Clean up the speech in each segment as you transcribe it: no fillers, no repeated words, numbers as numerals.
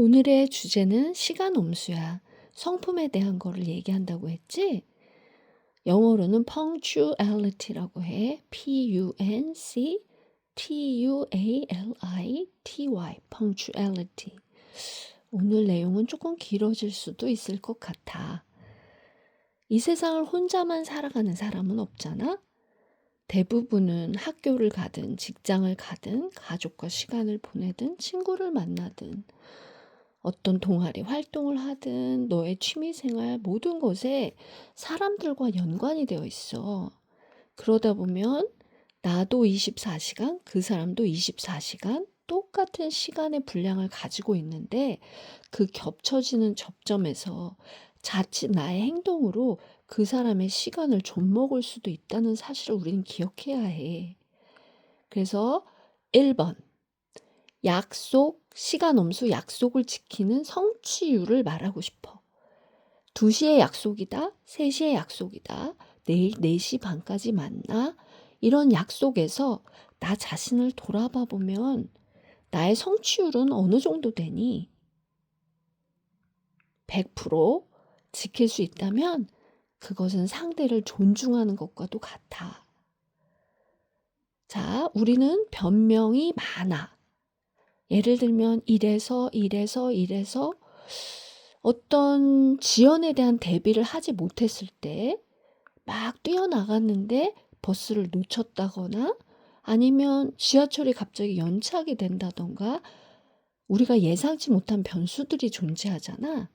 오늘의 주제는 시간 엄수야. 성품에 대한 거를 얘기한다고 했지? 영어로는 punctuality라고 해. P-U-N-C-T-U-A-L-I-T-Y, punctuality. 오늘 내용은 조금 길어질 수도 있을 것 같아. 이 세상을 혼자만 살아가는 사람은 없잖아? 대부분은 학교를 가든 직장을 가든 가족과 시간을 보내든 친구를 만나든 어떤 동아리 활동을 하든 너의 취미생활 모든 것에 사람들과 연관이 되어 있어. 그러다 보면 나도 24시간, 그 사람도 24시간 똑같은 시간의 분량을 가지고 있는데 그 겹쳐지는 접점에서 자칫 나의 행동으로 그 사람의 시간을 좀먹을 수도 있다는 사실을 우리는 기억해야 해. 그래서 1번 약속, 시간 엄수 약속을 지키는 성취율을 말하고 싶어. 2시에 약속이다, 3시에 약속이다, 내일 4시 반까지 만나. 이런 약속에서 나 자신을 돌아봐 보면 나의 성취율은 어느 정도 되니? 100% 지킬 수 있다면 그것은 상대를 존중하는 것과도 같아. 자, 우리는 변명이 많아. 예를 들면 이래서 어떤 지연에 대한 대비를 하지 못했을 때 막 뛰어나갔는데 버스를 놓쳤다거나 아니면 지하철이 갑자기 연착이 된다던가 우리가 예상치 못한 변수들이 존재하잖아.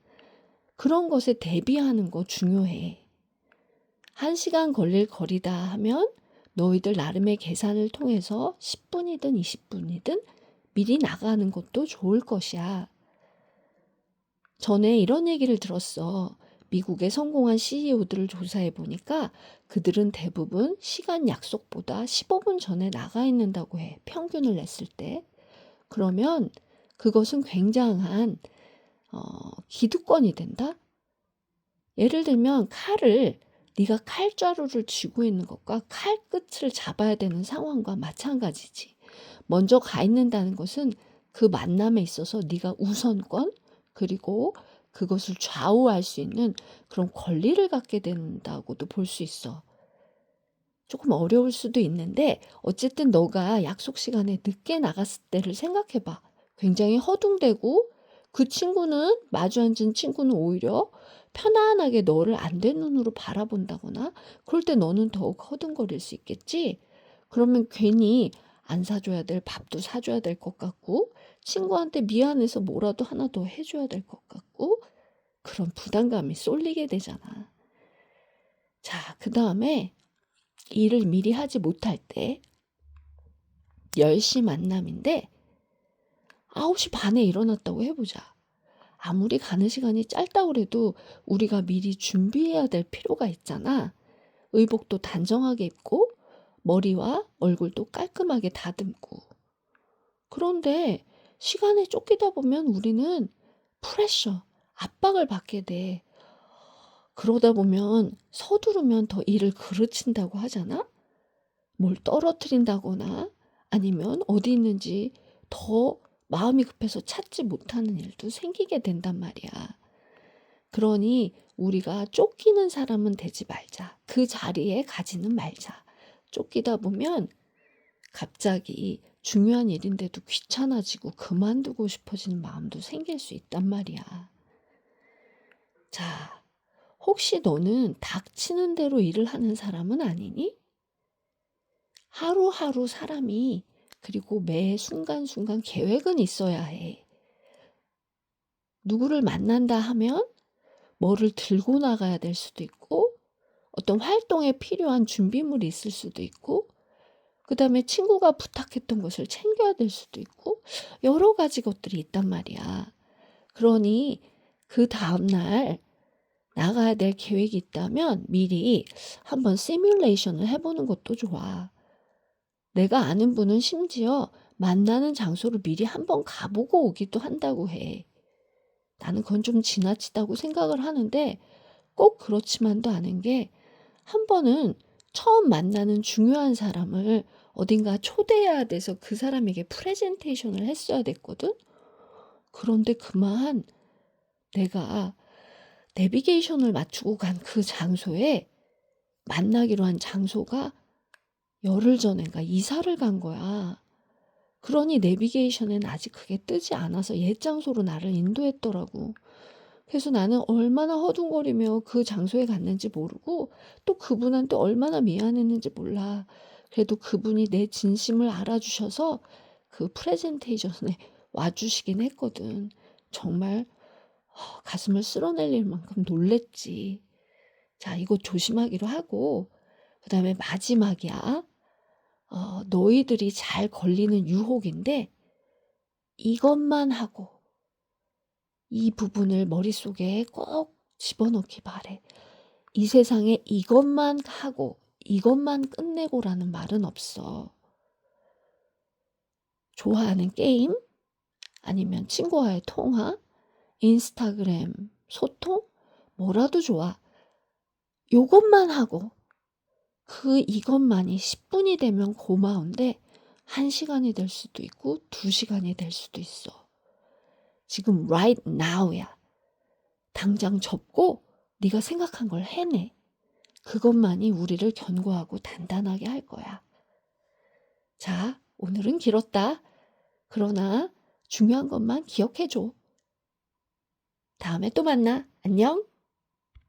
그런 것에 대비하는 거 중요해. 1시간 걸릴 거리다 하면 너희들 나름의 계산을 통해서 10분이든 20분이든 미리 나가는 것도 좋을 것이야. 전에 이런 얘기를 들었어. 미국의 성공한 CEO들을 조사해 보니까 그들은 대부분 시간 약속보다 15분 전에 나가 있는다고 해. 평균을 냈을 때. 그러면 그것은 굉장한 기득권이 된다? 예를 들면 칼을 네가 칼자루를 쥐고 있는 것과 칼 끝을 잡아야 되는 상황과 마찬가지지. 먼저 가 있는다는 것은 그 만남에 있어서 네가 우선권 그리고 그것을 좌우할 수 있는 그런 권리를 갖게 된다고도 볼 수 있어. 조금 어려울 수도 있는데 어쨌든 너가 약속 시간에 늦게 나갔을 때를 생각해 봐. 굉장히 허둥대고 그 친구는 마주 앉은 친구는 오히려 편안하게 너를 안된 눈으로 바라본다거나 그럴 때 너는 더욱 허둥거릴 수 있겠지. 그러면 괜히 안 사줘야 될 밥도 사줘야 될 것 같고 친구한테 미안해서 뭐라도 하나 더 해줘야 될 것 같고 그런 부담감이 쏠리게 되잖아. 자, 그 다음에 일을 미리 하지 못할 때 10시 만남인데 9시 반에 일어났다고 해보자. 아무리 가는 시간이 짧다고 해도 우리가 미리 준비해야 될 필요가 있잖아. 의복도 단정하게 입고 머리와 얼굴도 깔끔하게 다듬고. 그런데 시간에 쫓기다 보면 우리는 프레셔, 압박을 받게 돼. 그러다 보면 서두르면 더 일을 그르친다고 하잖아. 뭘 떨어뜨린다거나 아니면 어디 있는지 더 마음이 급해서 찾지 못하는 일도 생기게 된단 말이야. 그러니 우리가 쫓기는 사람은 되지 말자. 그 자리에 가지는 말자. 쫓기다 보면 갑자기 중요한 일인데도 귀찮아지고 그만두고 싶어지는 마음도 생길 수 있단 말이야. 자, 혹시 너는 닥치는 대로 일을 하는 사람은 아니니? 하루하루 사람이 그리고 매 순간순간 계획은 있어야 해. 누구를 만난다 하면 뭐를 들고 나가야 될 수도 있고 어떤 활동에 필요한 준비물이 있을 수도 있고 그 다음에 친구가 부탁했던 것을 챙겨야 될 수도 있고 여러 가지 것들이 있단 말이야. 그러니 그 다음날 나가야 될 계획이 있다면 미리 한번 시뮬레이션을 해보는 것도 좋아. 내가 아는 분은 심지어 만나는 장소를 미리 한번 가보고 오기도 한다고 해. 나는 그건 좀 지나치다고 생각을 하는데 꼭 그렇지만도 않은 게 한 번은 처음 만나는 중요한 사람을 어딘가 초대해야 돼서 그 사람에게 프레젠테이션을 했어야 됐거든. 그런데 그만 내가 내비게이션을 맞추고 간 그 장소에 만나기로 한 장소가 열흘 전인가 이사를 간 거야. 그러니 내비게이션엔 아직 그게 뜨지 않아서 옛 장소로 나를 인도했더라고. 그래서 나는 얼마나 허둥거리며 그 장소에 갔는지 모르고 또 그분한테 얼마나 미안했는지 몰라. 그래도 그분이 내 진심을 알아주셔서 그 프레젠테이션에 와주시긴 했거든. 정말 가슴을 쓸어내릴 만큼 놀랬지. 자, 이거 조심하기로 하고 그다음에 마지막이야. 너희들이 잘 걸리는 유혹인데 이것만 하고 이 부분을 머릿속에 꼭 집어넣기 바래. 이 세상에 이것만 하고 이것만 끝내고라는 말은 없어. 좋아하는 게임, 아니면 친구와의 통화, 인스타그램 소통, 뭐라도 좋아. 요것만 하고 이것만이 10분이 되면 고마운데 1시간이 될 수도 있고 2시간이 될 수도 있어. 지금 right now야. 당장 접고 네가 생각한 걸 해내. 그것만이 우리를 견고하고 단단하게 할 거야. 자, 오늘은 길었다. 그러나 중요한 것만 기억해줘. 다음에 또 만나. 안녕.